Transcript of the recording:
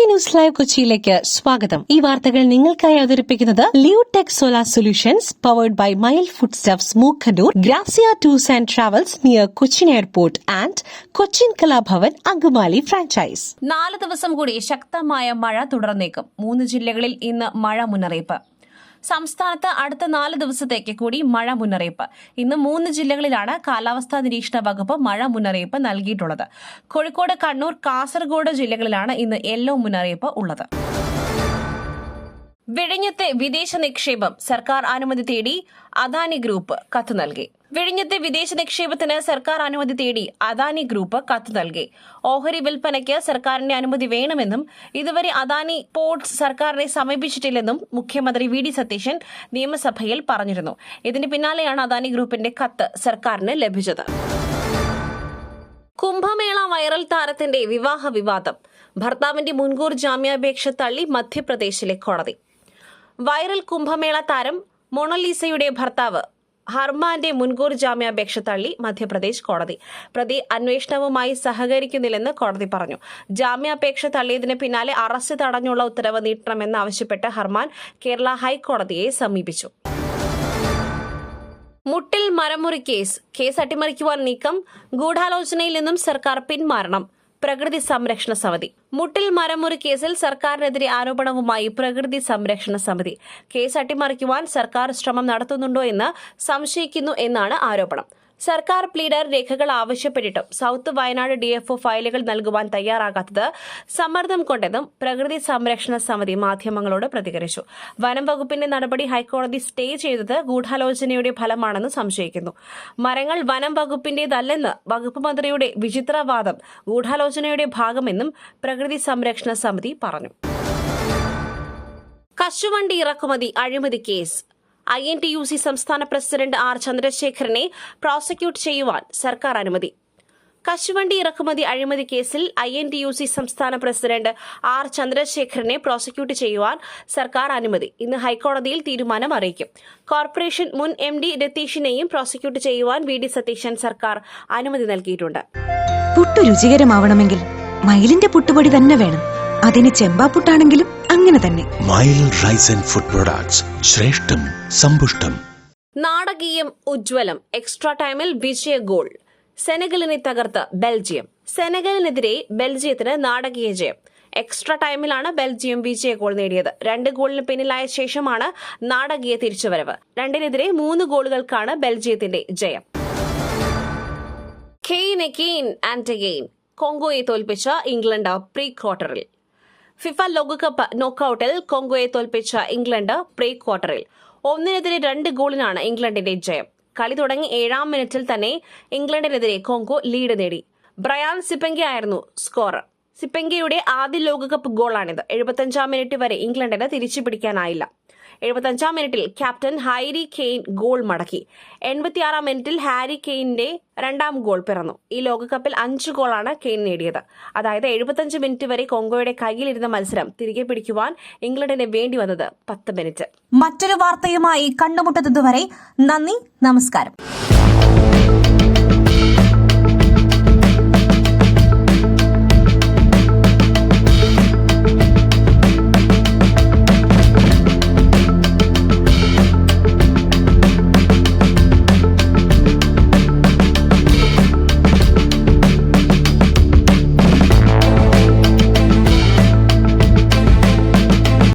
News live കൊച്ചിയിലേക്ക് സ്വാഗതം. ഈ വാർത്തകൾ നിങ്ങൾക്കായി അവതരിപ്പിക്കുന്നത് Leotech solar solutions powered by mile food stuffs Mookkannoor, Grazia tours and travels near Cochin airport and Cochin Kalabhavan Angamaly franchise. 4 ദിവസം കൂടി ശക്തമായ മഴ തുടർന്നേക്കും. 3 ജില്ലകളിൽ ഇന്ന് മഴ മുന്നറിയിപ്പ്. സംസ്ഥാനത്ത് അടുത്ത 4 ദിവസത്തേക്ക് കൂടി മഴ മുന്നറിയിപ്പ്. ഇന്ന് 3 ജില്ലകളിലാണ് കാലാവസ്ഥാ നിരീക്ഷണ വകുപ്പ് മഴ മുന്നറിയിപ്പ് നൽകിയിട്ടുള്ളത്. കോഴിക്കോട്, കണ്ണൂർ, കാസർഗോഡ് ജില്ലകളിലാണ് ഇന്ന് യെല്ലോ മുന്നറിയിപ്പ് ഉള്ളത്. വിഴിഞ്ഞത്തെ വിദേശ നിക്ഷേപം സർക്കാർ അനുമതി തേടി അദാനി ഗ്രൂപ്പ് കത്ത് നൽകി. വിഴിഞ്ഞത്തെ വിദേശ നിക്ഷേപത്തിന് സർക്കാർ അനുമതി തേടി അദാനി ഗ്രൂപ്പ് കത്ത് നൽകി. ഓഹരി വിൽപ്പനയ്ക്ക് സർക്കാരിന്റെ അനുമതി വേണമെന്നും ഇതുവരെ അദാനി പോർട്സ് സർക്കാരിനെ സമീപിച്ചിട്ടില്ലെന്നും മുഖ്യമന്ത്രി വി ഡി സതീശൻ നിയമസഭയിൽ പറഞ്ഞിരുന്നു. ഇതിന് പിന്നാലെയാണ് അദാനി ഗ്രൂപ്പിന്റെ കത്ത് സർക്കാരിന് ലഭിച്ചത്. കുംഭമേള വൈറൽ താരത്തിന്റെ വിവാഹ വിവാദം. ഭർത്താവിന്റെ മുൻകൂർ ജാമ്യാപേക്ഷ തള്ളി മധ്യപ്രദേശിലെ കോടതി. വൈറൽ കുംഭമേള താരം മൊണാലിസയുടെ ഭർത്താവ് ഹർമാന്റെ മുൻകൂർ ജാമ്യാപേക്ഷ തള്ളി മധ്യപ്രദേശ് കോടതി. പ്രതി അന്വേഷണവുമായി സഹകരിക്കുന്നില്ലെന്ന് കോടതി പറഞ്ഞു. ജാമ്യാപേക്ഷ തള്ളിയതിന് പിന്നാലെ അറസ്റ്റ് തടഞ്ഞുള്ള ഉത്തരവ് നീട്ടണമെന്നാവശ്യപ്പെട്ട് ഹർമാൻ കേരള ഹൈക്കോടതിയെ സമീപിച്ചു. മുട്ടിൽ മരമുറി കേസ് അട്ടിമറിക്കുവാൻ നീക്കം. ഗൂഢാലോചനയിൽ നിന്നും സർക്കാർ പിന്മാറണം. പ്രകൃതി സംരക്ഷണ സമിതി. മുട്ടിൽ മരമുറി കേസിൽ സർക്കാരിനെതിരെ ആരോപണവുമായി പ്രകൃതി സംരക്ഷണ സമിതി. കേസ് അട്ടിമറിക്കുവാൻ സർക്കാർ ശ്രമം നടത്തുന്നുണ്ടോ എന്ന് സംശയിക്കുന്നു എന്നാണ് ആരോപണം. സർക്കാർ പ്ലീഡർ രേഖകൾ ആവശ്യപ്പെട്ടിട്ടും സൌത്ത് വയനാട് ഡിഎഫ്ഒ ഫയലുകൾ നൽകുവാൻ തയ്യാറാകാത്തത് സമ്മർദ്ദം കൊണ്ടെന്നും പ്രകൃതി സംരക്ഷണ സമിതി മാധ്യമങ്ങളോട് പ്രതികരിച്ചു. വനം വകുപ്പിന്റെ നടപടി ഹൈക്കോടതി സ്റ്റേ ചെയ്തത് ഗൂഢാലോചനയുടെ ഫലമാണെന്ന് സംശയിക്കുന്നു. മരങ്ങൾ വനം വകുപ്പിന്റേതല്ലെന്ന് വകുപ്പ് മന്ത്രിയുടെ വിചിത്രവാദം ഗൂഢാലോചനയുടെ ഭാഗമെന്നും പ്രകൃതി സംരക്ഷണ സമിതി പറഞ്ഞു. കശുവണ്ടി ഇറക്കുമതി അഴിമതി കേസ്. INTUC സംസ്ഥാന പ്രസിഡന്റ് ആർ ചന്ദ്രശേഖരനെ പ്രോസിക്യൂട്ട് ചെയ്യുവാൻ സർക്കാർ അനുമതി. കശുവണ്ടി ഇറക്കുമതി അഴിമതി കേസിൽ INTUC സംസ്ഥാന പ്രസിഡന്റ് ആർ ചന്ദ്രശേഖരനെ പ്രോസിക്യൂട്ട് ചെയ്യുവാൻ സർക്കാർ അനുമതി. ഇന്ന് ഹൈക്കോടതിയിൽ തീരുമാനം അറിയിക്കും. കോർപ്പറേഷൻ മുൻ MD രതീഷിനെയും പ്രോസിക്യൂട്ട് ചെയ്യുവാൻ വി ഡി സതീശൻ സർക്കാർ അനുമതി നൽകിയിട്ടുണ്ട്. പുട്ടു രുചികരമാവണമെങ്കിൽ മയിലിന്റെ പുട്ടുപൊടി തന്നെ വേണം. അതിന് ചെമ്പാപ്പുട്ടാണെങ്കിലും അങ്ങനെ തന്നെ. Mile rice and food products, ശ്രേഷ്ഠം സമ്പുഷ്ടം. നാടകീയം ഉജ്ജ്വലം. എക്സ്ട്രാ ടൈമിൽ വിജയ ഗോൾ. സെനഗലിനെ തകർത്ത് ബെൽജിയം. സെനഗലിനെതിരെ ബെൽജിയത്തിന് നാടകീയ ജയം. എക്സ്ട്രാ ടൈമിലാണ് ബെൽജിയം വിജയ ഗോൾ നേടിയത്. 2 ഗോളിന് പിന്നിലായ ശേഷമാണ് നാടകീയ തിരിച്ചുവരവ്. 2-നെതിരെ 3 ഗോളുകൾക്കാണ് ബെൽജിയത്തിന്റെ ജയം. കോങ്കോയെ തോൽപ്പിച്ച ഇംഗ്ലണ്ട് പ്രീ ക്വാർട്ടറിൽ. ഫിഫ ലോകകപ്പ് നോക്കൌട്ടിൽ കോങ്കോയെ തോൽപ്പിച്ച ഇംഗ്ലണ്ട് പ്രീ ക്വാർട്ടറിൽ. 1-2 ഗോളിനാണ് ഇംഗ്ലണ്ടിന്റെ ജയം. കളി തുടങ്ങി 7-ാം മിനിറ്റിൽ തന്നെ ഇംഗ്ലണ്ടിനെതിരെ കോങ്കോ ലീഡ് നേടി. ബ്രയാൻ സിപ്പങ്കെ ആയിരുന്നു സ്കോറർ. സിപ്പങ്കയുടെ ആദ്യ ലോകകപ്പ് ഗോളാണിത്. 75-ാം മിനിറ്റ് വരെ ഇംഗ്ലണ്ടിന് തിരിച്ചു പിടിക്കാനായില്ല. 75-ാം മിനിറ്റിൽ ക്യാപ്റ്റൻ ഹാരി കെയ്ൻ ഗോൾ മടക്കി. 86-ാം മിനിറ്റിൽ ഹാരി കെയ്നിന്റെ 2ാം ഗോൾ പിറന്നു. ഈ ലോകകപ്പിൽ 5 ഗോളാണ് കെയ്ൻ നേടിയത്. അതായത് 75 മിനിറ്റ് വരെ കോങ്കോയുടെ കയ്യിലിരുന്ന മത്സരം തിരികെ പിടിക്കുവാൻ ഇംഗ്ലണ്ടിന് വേണ്ടി വന്നത് 10 മിനിറ്റ്. മറ്റൊരു വാർത്തയുമായി കണ്ടുമുട്ടുന്നതുവരെ നന്ദി, നമസ്കാരം.